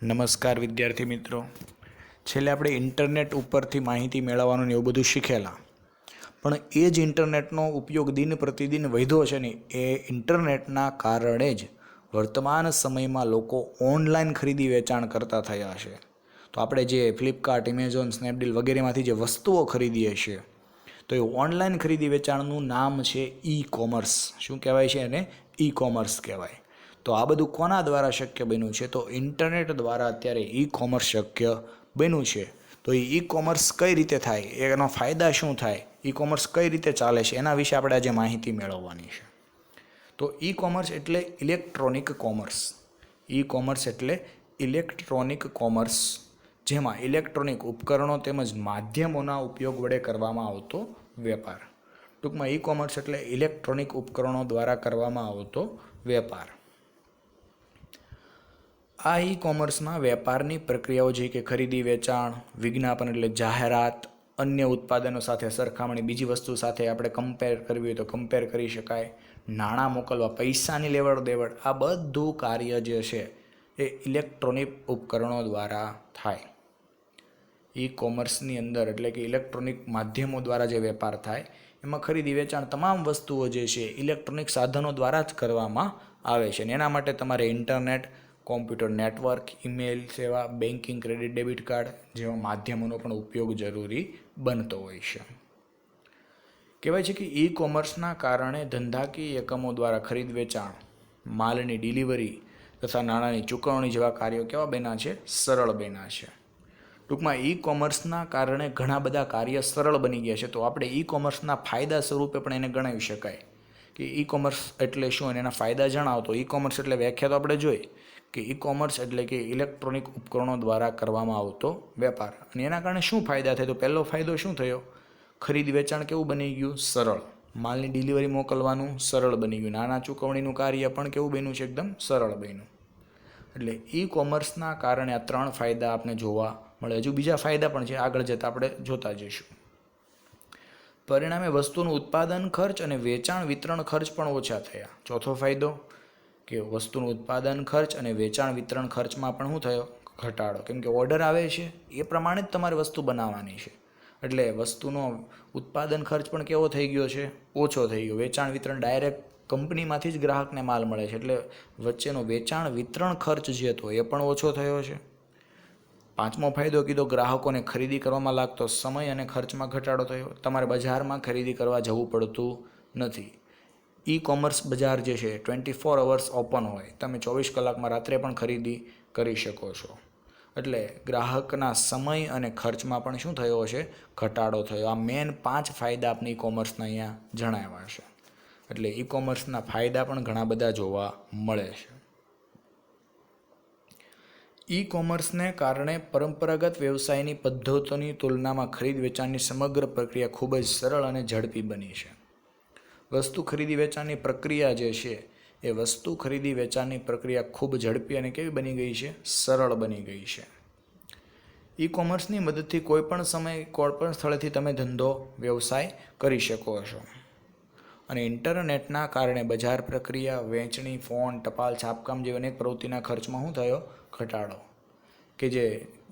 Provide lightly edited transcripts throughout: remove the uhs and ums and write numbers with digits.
નમસ્કાર વિદ્યાર્થી મિત્રો, છેલ્લે આપણે ઇન્ટરનેટ ઉપરથી માહિતી મેળવવાનું એવું બધું શીખેલા, પણ એ જ ઇન્ટરનેટનો ઉપયોગ દિન પ્રતિદિન વધ્યો છે ને એ ઇન્ટરનેટના કારણે જ વર્તમાન સમયમાં લોકો ઓનલાઈન ખરીદી વેચાણ કરતા થયા છે. તો આપણે જે ફ્લિપકાર્ટ, એમેઝોન, સ્નેપડીલ વગેરેમાંથી જે વસ્તુઓ ખરીદીએ છીએ તો એ ઓનલાઈન ખરીદી વેચાણનું નામ છે ઈ કોમર્સ. શું કહેવાય છે એને? ઈ કોમર્સ કહેવાય. તો આ બધું કોના દ્વારા શક્ય બન્યું છે? તો ઇન્ટરનેટ દ્વારા અત્યારે ઈ કોમર્સ શક્ય બન્યું છે. તો એ ઈ કોમર્સ કઈ રીતે થાય, એના ફાયદા શું થાય, ઈ કોમર્સ કઈ રીતે ચાલે છે, એના વિશે આપણે આજે માહિતી મેળવવાની છે. તો ઈ કોમર્સ એટલે ઇલેક્ટ્રોનિક કોમર્સ. ઈ કોમર્સ એટલે ઇલેક્ટ્રોનિક કોમર્સ, જેમાં ઇલેક્ટ્રોનિક ઉપકરણો તેમજ માધ્યમોના ઉપયોગ વડે કરવામાં આવતો વેપાર. ટૂંકમાં ઈ કોમર્સ એટલે ઇલેક્ટ્રોનિક ઉપકરણો દ્વારા કરવામાં આવતો વેપાર. આ ઈ કોમર્સમાં વેપારની પ્રક્રિયાઓ જે કે ખરીદી વેચાણ, વિજ્ઞાપન એટલે જાહેરાત, અન્ય ઉત્પાદનો સાથે સરખામણી, બીજી વસ્તુ સાથે આપણે કમ્પેર કરવી હોય તો કમ્પેર કરી શકાય, નાણાં મોકલવા, પૈસાની લેવડ દેવડ, આ બધું કાર્ય જે છે એ ઇલેક્ટ્રોનિક ઉપકરણો દ્વારા થાય. ઈ કોમર્સની અંદર એટલે કે ઇલેક્ટ્રોનિક માધ્યમો દ્વારા જે વેપાર થાય એમાં ખરીદી વેચાણ તમામ વસ્તુઓ જે છે ઇલેક્ટ્રોનિક સાધનો દ્વારા જ કરવામાં આવે છે. અને એના માટે તમારે ઇન્ટરનેટ, કોમ્પ્યુટર નેટવર્ક, ઈમેલ સેવા, બેન્કિંગ, ક્રેડિટ ડેબિટ કાર્ડ જેવા માધ્યમોનો પણ ઉપયોગ જરૂરી બનતો હોય છે. કહેવાય છે કે ઈ કોમર્સના કારણે ધંધાકીય એકમો દ્વારા ખરીદ વેચાણ, માલની ડિલિવરી તથા નાણાંની ચૂકવણી જેવા કાર્યો કેવા બન્યા છે? સરળ બન્યા છે. ટૂંકમાં ઈ કોમર્સના કારણે ઘણા બધા કાર્ય સરળ બની ગયા છે. તો આપણે ઈ કોમર્સના ફાયદા સ્વરૂપે પણ એને ગણાવી શકાય કે ઈ કોમર્સ એટલે શું અને એના ફાયદા જણાવો. તો ઈ કોમર્સ એટલે વ્યાખ્યા તો આપણે જોઈ કે ઈ કોમર્સ એટલે કે ઇલેક્ટ્રોનિક ઉપકરણો દ્વારા કરવામાં આવતો વેપાર. અને એના કારણે શું ફાયદા થાય? તો પહેલો ફાયદો શું થયો? ખરીદ વેચાણ કેવું બની ગયું? સરળ. માલની ડિલિવરી મોકલવાનું સરળ બની ગયું. નાણાં ચૂકવણીનું કાર્ય પણ કેવું બન્યું છે? એકદમ સરળ બન્યું. એટલે ઈ કોમર્સના કારણે આ 3 ફાયદા આપણે જોવા મળે. હજુ બીજા ફાયદા પણ છે, આગળ જતાં આપણે જોતા જઈશું. પરિણામે વસ્તુનું ઉત્પાદન ખર્ચ અને વેચાણ વિતરણ ખર્ચ પણ ઓછા થયા. ચોથો ફાયદો કે વસ્તુનું ઉત્પાદન ખર્ચ અને વેચાણ વિતરણ ખર્ચમાં પણ શું થયો? ઘટાડો. કેમ કે ઓર્ડર આવે છે એ પ્રમાણે જ તમારે વસ્તુ બનાવવાની છે, એટલે વસ્તુનો ઉત્પાદન ખર્ચ પણ કેવો થઈ ગયો છે? ઓછો થઈ ગયો. વેચાણ વિતરણ ડાયરેક્ટ કંપનીમાંથી જ ગ્રાહકને માલ મળે છે, એટલે વચ્ચેનો વેચાણ વિતરણ ખર્ચ જે હતો એ પણ ઓછો થયો છે. પાંચમો ફાયદો કીધો, ગ્રાહકોને ખરીદી કરવામાં લાગતો સમય અને ખર્ચમાં ઘટાડો થયો. તમારે બજારમાં ખરીદી કરવા જવું પડતું નથી. ઈ કોમર્સ બજાર જે છે 24 અવર્સ ઓપન હોય, તમે 24 કલાકમાં રાત્રે પણ ખરીદી કરી શકો છો. એટલે ગ્રાહકના સમય અને ખર્ચમાં પણ શું થયો છે? ઘટાડો થયો. આ મેન 5 ફાયદા આપણે ઈ કોમર્સના અહીંયા જણાવ્યા છે. એટલે ઈ કોમર્સના ફાયદા પણ ઘણા બધા જોવા મળે છે. ઈ કોમર્સને કારણે પરંપરાગત વ્યવસાયની પદ્ધતિઓની તુલનામાં ખરીદ વેચાણની સમગ્ર પ્રક્રિયા ખૂબ જ સરળ અને ઝડપી બની છે. વસ્તુ ખરીદી વેચાણની પ્રક્રિયા જે છે એ વસ્તુ ખરીદી વેચાણની પ્રક્રિયા ખૂબ ઝડપી અને કેવી બની ગઈ છે? સરળ બની ગઈ છે. ઈ કોમર્સની મદદથી કોઈપણ સમયે કોઈપણ સ્થળેથી તમે ધંધો વ્યવસાય કરી શકો છો. અને ઇન્ટરનેટના કારણે બજાર પ્રક્રિયા, વહેંચણી, ફોન, ટપાલ, છાપકામ જેવી અનેક પ્રવૃત્તિના ખર્ચમાં શું થયો? ઘટાડો. કે જે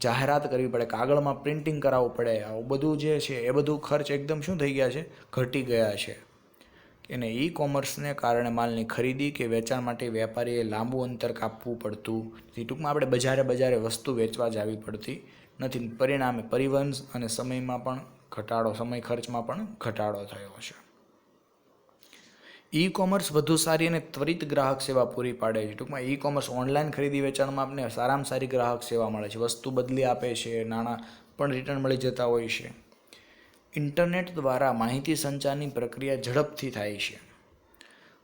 જાહેરાત કરવી પડે, કાગળમાં પ્રિન્ટિંગ કરાવવું પડે, આવું બધું જે છે એ બધું ખર્ચ એકદમ શું થઈ ગયા છે? ઘટી ગયા છે. અને ઈ કોમર્સને કારણે માલની ખરીદી કે વેચાણ માટે વેપારીએ લાંબુ અંતર કાપવું પડતું નથી. ટૂંકમાં આપણે બજારે વસ્તુ વેચવા જવી પડતી નથી. પરિણામે પરિવહન અને સમયમાં પણ ઘટાડો, સમય ખર્ચમાં પણ ઘટાડો થયો છે. ઈ કોમર્સ વધુ સારી અને ત્વરિત ગ્રાહક સેવા પૂરી પાડે છે. ટૂંકમાં ઈ કોમર્સ ઓનલાઈન ખરીદી વેચાણમાં આપણે સારામાં સારી ગ્રાહક સેવા મળે છે. વસ્તુ બદલી આપે છે, નાણાં પણ રિટર્ન મળી જતા હોય છે. ઇન્ટરનેટ દ્વારા માહિતી સંચારની પ્રક્રિયા ઝડપથી થાય છે.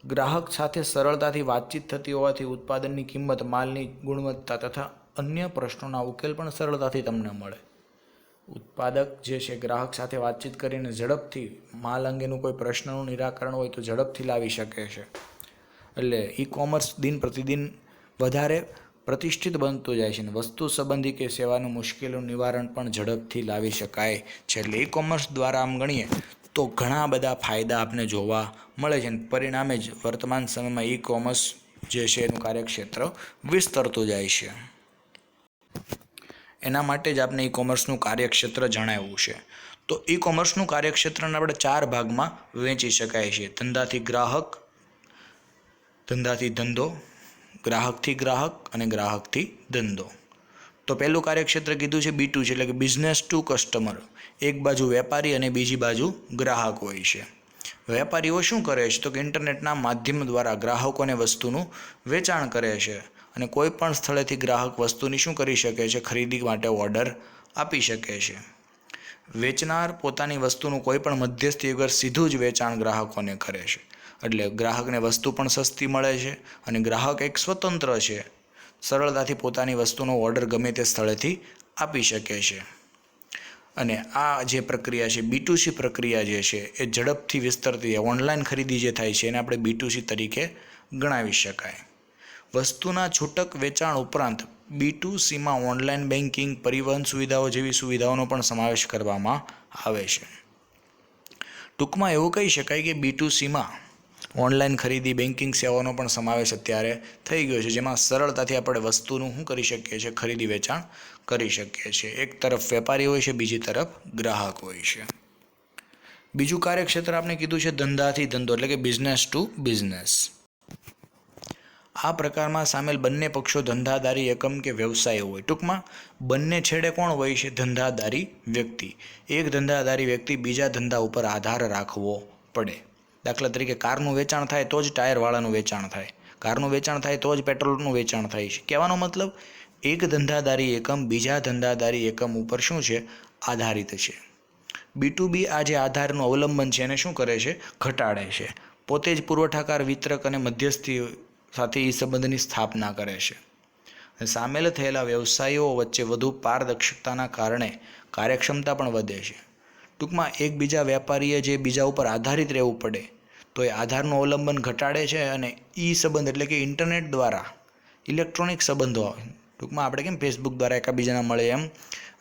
ગ્રાહક સાથે સરળતાથી વાતચીત થતી હોવાથી ઉત્પાદનની કિંમત, માલની ગુણવત્તા તથા અન્ય પ્રશ્નોના ઉકેલ પણ સરળતાથી તમને મળે. ઉત્પાદક જે છે ગ્રાહક સાથે વાતચીત કરીને ઝડપથી માલ અંગેનું કોઈ પ્રશ્નનું નિરાકરણ હોય તો ઝડપથી લાવી શકે છે. એટલે ઈ કોમર્સ દિન પ્રતિદિન વધારે પ્રતિષ્ઠિત બનતું જાય છે અને વસ્તુ સંબંધી કે સેવાનું મુશ્કેલીનું નિવારણ પણ ઝડપથી લાવી શકાય છે. એટલે ઈ કોમર્સ દ્વારા આમ ગણીએ તો ઘણા બધા ફાયદા આપને જોવા મળે છે અને પરિણામે જ વર્તમાન સમયમાં ઈ કોમર્સ જે છે એનું કાર્યક્ષેત્ર વિસ્તરતું જાય છે. એના માટે જ આપણે ઈ કોમર્સનું કાર્યક્ષેત્ર જણાવ્યું છે. તો ઈ કોમર્સનું કાર્યક્ષેત્રને આપણે 4 ભાગમાં વહેંચી શકાય છે. ધંધાથી ગ્રાહક, ધંધાથી ધંધો, ગ્રાહકથી ગ્રાહક અને ગ્રાહકથી ધંધો. તો પહેલું કાર્યક્ષેત્ર કીધું છે B2 છે, એટલે કે બિઝનેસ ટુ કસ્ટમર. એક બાજુ વેપારી અને બીજી બાજુ ગ્રાહક હોય છે. વેપારીઓ શું કરે છે તો કે ઇન્ટરનેટના માધ્યમ દ્વારા ગ્રાહકોને વસ્તુનું વેચાણ કરે છે અને કોઈ પણ સ્થળેથી ગ્રાહક વસ્તુની શું કરી શકે છે, ખરીદી માટે ઓર્ડર આપી શકે છે. વેચનાર પોતાની વસ્તુનું કોઈ પણ મધ્યસ્થી વગર સીધું જ વેચાણ ગ્રાહકોને કરે છે. એટલે ગ્રાહકને વસ્તુ પણ સસ્તી મળે છે અને ગ્રાહક એક સ્વતંત્ર છે, સરળતાથી પોતાની વસ્તુનો ઓર્ડર ગમે તે સ્થળેથી આપી શકે છે. અને આ જે પ્રક્રિયા છે B2C પ્રક્રિયા જે છે એ ઝડપથી વિસ્તરતી ઓનલાઈન ખરીદી જે થાય છે એને આપણે B2C તરીકે ગણાવી શકાય. વસ્તુના છૂટક વેચાણ ઉપરાંત B2Cમાં ઓનલાઈન બેન્કિંગ, પરિવહન સુવિધાઓ જેવી સુવિધાઓનો પણ સમાવેશ કરવામાં આવે છે. ટૂંકમાં એવું કહી શકાય કે B2Cમાં ઓનલાઈન ખરીદી, બેન્કિંગ સેવાઓનો પણ સમાવેશ અત્યારે થઈ ગયો છે, જેમાં સરળતાથી આપણે વસ્તુનું શું કરી શકીએ છીએ, ખરીદી વેચાણ કરી શકીએ છીએ. એક તરફ વેપારી હોય છે, બીજી તરફ ગ્રાહક હોય છે. બીજું કાર્યક્ષેત્ર આપણે કીધું છે ધંધાથી ધંધો, એટલે કે બિઝનેસ ટુ બિઝનેસ. આ પ્રકારમાં સામેલ બંને પક્ષો ધંધાદારી એકમ કે વ્યવસાય હોય. ટૂંકમાં બંને છેડે કોણ હોય છે? ધંધાદારી વ્યક્તિ. એક ધંધાદારી વ્યક્તિ બીજા ધંધા ઉપર આધાર રાખવો પડે. દાખલા તરીકે કારનું વેચાણ થાય તો જ ટાયરવાળાનું વેચાણ થાય, કારનું વેચાણ થાય તો જ પેટ્રોલનું વેચાણ થાય છે. કહેવાનો મતલબ એક ધંધાદારી એકમ બીજા ધંધાદારી એકમ ઉપર શું છે? આધારિત છે. B2B આ જે આધારનું અવલંબન છે એને શું કરે છે? ઘટાડે છે. પોતે જ પુરવઠાકાર, વિતરક અને મધ્યસ્થી સાથે એ સંબંધની સ્થાપના કરે છે. સામેલ થયેલા વ્યવસાયીઓ વચ્ચે વધુ પારદર્શકતાના કારણે કાર્યક્ષમતા પણ વધે છે. ટૂંકમાં એકબીજા વેપારીએ જે બીજા ઉપર આધારિત રહેવું પડે તો એ આધારનું અવલંબન ઘટાડે છે અને ઈ સંબંધ એટલે કે ઇન્ટરનેટ દ્વારા ઇલેક્ટ્રોનિક સંબંધો, ટૂંકમાં આપણે કેમ ફેસબુક દ્વારા એકબીજાના મળે એમ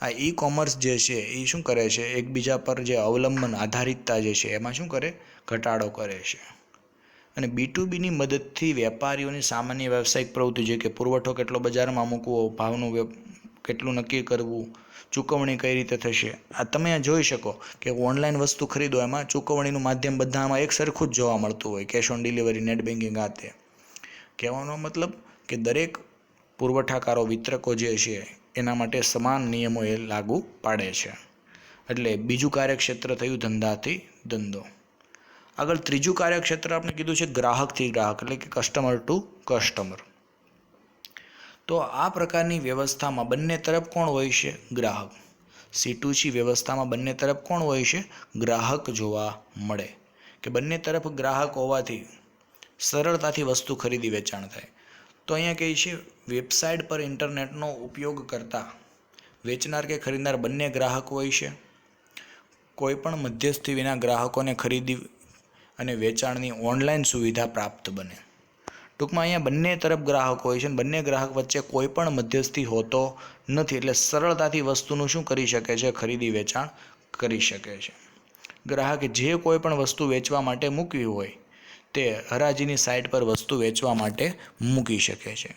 આ ઈ કોમર્સ જે છે એ શું કરે છે? એકબીજા પર જે અવલંબન આધારિતતા જે છે એમાં શું કરે? ઘટાડો કરે છે. અને B2Bની મદદથી વેપારીઓની સામાન્ય વ્યવસાયિક પ્રવૃત્તિ છે કે પુરવઠો કેટલો બજારમાં મૂકવો, ભાવનું કેટલું નક્કી કરવું, ચૂકવણી કઈ રીતે થશે, આ તમે જોઈ શકો કે ઓનલાઈન વસ્તુ ખરીદો એમાં ચૂકવણીનું માધ્યમ બધામાં એક સરખું જ જોવા મળતું હોય, cash on delivery, net banking, આ તે. કહેવાનો મતલબ કે દરેક પુરવઠાકારો, વિતરકો જે છે એના માટે સમાન નિયમો એ લાગુ પાડે છે. એટલે બીજું કાર્યક્ષેત્ર થયું ધંધાથી ધંધો. આગળ ત્રીજું કાર્યક્ષેત્ર આપણે કીધું છે ગ્રાહકથી ગ્રાહક, એટલે કે કસ્ટમર ટુ કસ્ટમર. તો આ પ્રકારની વ્યવસ્થામાં બંને તરફ કોણ હોય છે? ગ્રાહક. C2C વ્યવસ્થામાં બંને તરફ કોણ હોય છે? ગ્રાહક જોવા મળે કે બંને તરફ ગ્રાહક હોવાથી સરળતાથી વસ્તુ ખરીદી વેચાણ થાય. તો અહીંયા કહે છે વેબસાઇટ પર ઇન્ટરનેટનો ઉપયોગ કરતા વેચનાર કે ખરીદનાર બંને ગ્રાહક હોય છે. કોઈ પણ મધ્યસ્થી વિના ગ્રાહકોને ખરીદી અને વેચાણની ઓનલાઈન સુવિધા પ્રાપ્ત બને. ટૂંકમાં અહીંયા બંને તરફ ગ્રાહક હોય છે અને બંને ગ્રાહક વચ્ચે કોઈ પણ મધ્યસ્થી હોતો નથી, એટલે સરળતાથી વસ્તુનું શું કરી શકે છે? ખરીદી વેચાણ કરી શકે છે. ગ્રાહકે જે કોઈ પણ વસ્તુ વેચવા માટે મૂકવી હોય તે હરાજીની સાઇટ પર વસ્તુ વેચવા માટે મૂકી શકે છે.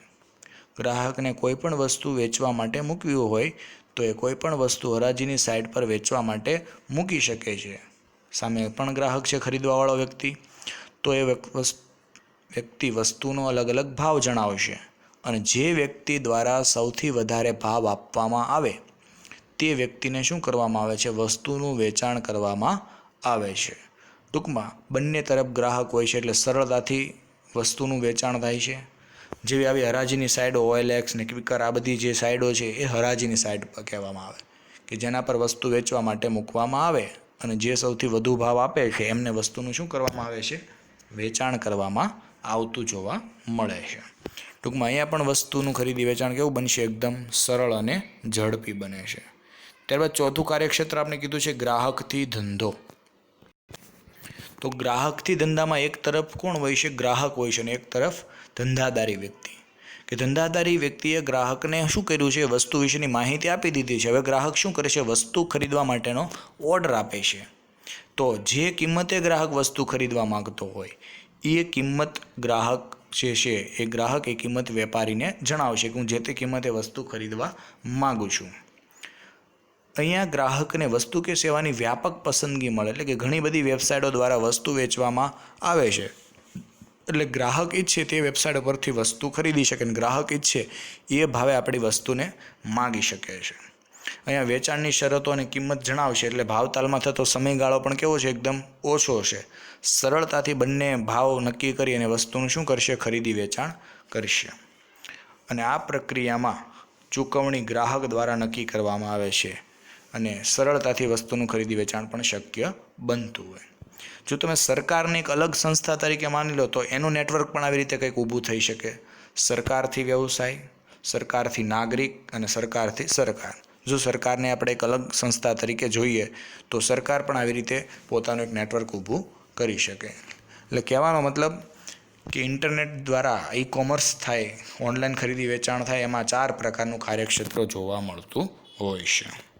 ગ્રાહકને કોઈ પણ વસ્તુ વેચવા માટે મૂકવી હોય તો એ કોઈ પણ વસ્તુ હરાજીની સાઇટ પર વેચવા માટે મૂકી શકે છે. સામે પણ ગ્રાહક છે, ખરીદવાવાળો વ્યક્તિ, તો એ વ્યક્તિ વસ્તુનો અલગ અલગ ભાવ જણાવશે અને જે વ્યક્તિ દ્વારા સૌથી વધારે ભાવ આપવામાં આવે તે વ્યક્તિને શું કરવામાં આવે છે? વસ્તુનું વેચાણ કરવામાં આવે છે. ટૂંકમાં બંને તરફ ગ્રાહક હોય છે એટલે સરળતાથી વસ્તુનું વેચાણ થાય છે. જેવી આવી હરાજીની સાઇડો OLX ને ક્વિકર, આ બધી જે સાઇડો છે એ હરાજીની સાઇડ પર કહેવામાં આવે કે જેના પર વસ્તુ વેચવા માટે મૂકવામાં આવે અને જે સૌથી વધુ ભાવ આપે છે એમને વસ્તુનું શું કરવામાં આવે છે? વેચાણ કરવામાં આવતું જોવા મળે છે. ટૂંકમાં અહીંયા પણ વસ્તુનું ખરીદી વેચાણ કેવું બનશે? એકદમ સરળ અને ઝડપી બને છે. ત્યારબાદ ચોથું કાર્યક્ષેત્ર આપણે કીધું છે ગ્રાહકથી ધંધો. તો ગ્રાહકથી ધંધામાં એક તરફ કોણ હોય છે? ગ્રાહક હોય છે અને એક તરફ ધંધાદારી વ્યક્તિ. કે ધંધાદારી વ્યક્તિએ ગ્રાહકને શું કર્યું છે? વસ્તુ વિશેની માહિતી આપી દીધી છે. હવે ગ્રાહક શું કરે છે? વસ્તુ ખરીદવા માટેનો ઓર્ડર આપે છે. તો જે કિંમતે ગ્રાહક વસ્તુ ખરીદવા માગતો હોય એ કિંમત ગ્રાહક જે છે એ ગ્રાહક એ કિંમત વેપારીને જણાવશે કે હું જે તે કિંમતે વસ્તુ ખરીદવા માગું છું. અહીંયા ગ્રાહકને વસ્તુ કે સેવાની વ્યાપક પસંદગી મળે, એટલે કે ઘણી બધી વેબસાઇટો દ્વારા વસ્તુ વેચવામાં આવે છે, એટલે ગ્રાહક ઈચ્છે તે વેબસાઇટ પરથી વસ્તુ ખરીદી શકે અને ગ્રાહક ઈચ્છે એ ભાવે આપણી વસ્તુને માગી શકે છે. અહીંયા વેચાણની શરતો અને કિંમત જણાવશે, એટલે ભાવતાલમાં થતો સમયગાળો પણ કેવો છે? એકદમ ઓછો છે. સરળતાથી બંને ભાવ નક્કી કરી અને વસ્તુનું શું કરશે? ખરીદી વેચાણ કરશે. અને આ પ્રક્રિયામાં ચૂકવણી ગ્રાહક દ્વારા નક્કી કરવામાં આવે છે અને સરળતાથી વસ્તુનું ખરીદી વેચાણ પણ શક્ય બનતું હોય. જો તમે સરકારને એક અલગ સંસ્થા તરીકે માની લો તો એનું નેટવર્ક પણ આવી રીતે કંઈક ઊભું થઈ શકે. સરકારથી વ્યવસાય, સરકારથી નાગરિક અને સરકારથી સરકાર. જો સરકારને આપણે એક અલગ સંસ્થા તરીકે જોઈએ તો સરકાર પણ આવી રીતે પોતાનું એક નેટવર્ક ઊભું કરી શકે. એટલે કહેવાનો મતલબ કે ઇન્ટરનેટ દ્વારા ઈ-કોમર્સ થાય, ઓનલાઈન ખરીદી વેચાણ થાય, એમાં 4 પ્રકારનું કાર્યક્ષેત્ર જોવા મળતું હોય છે.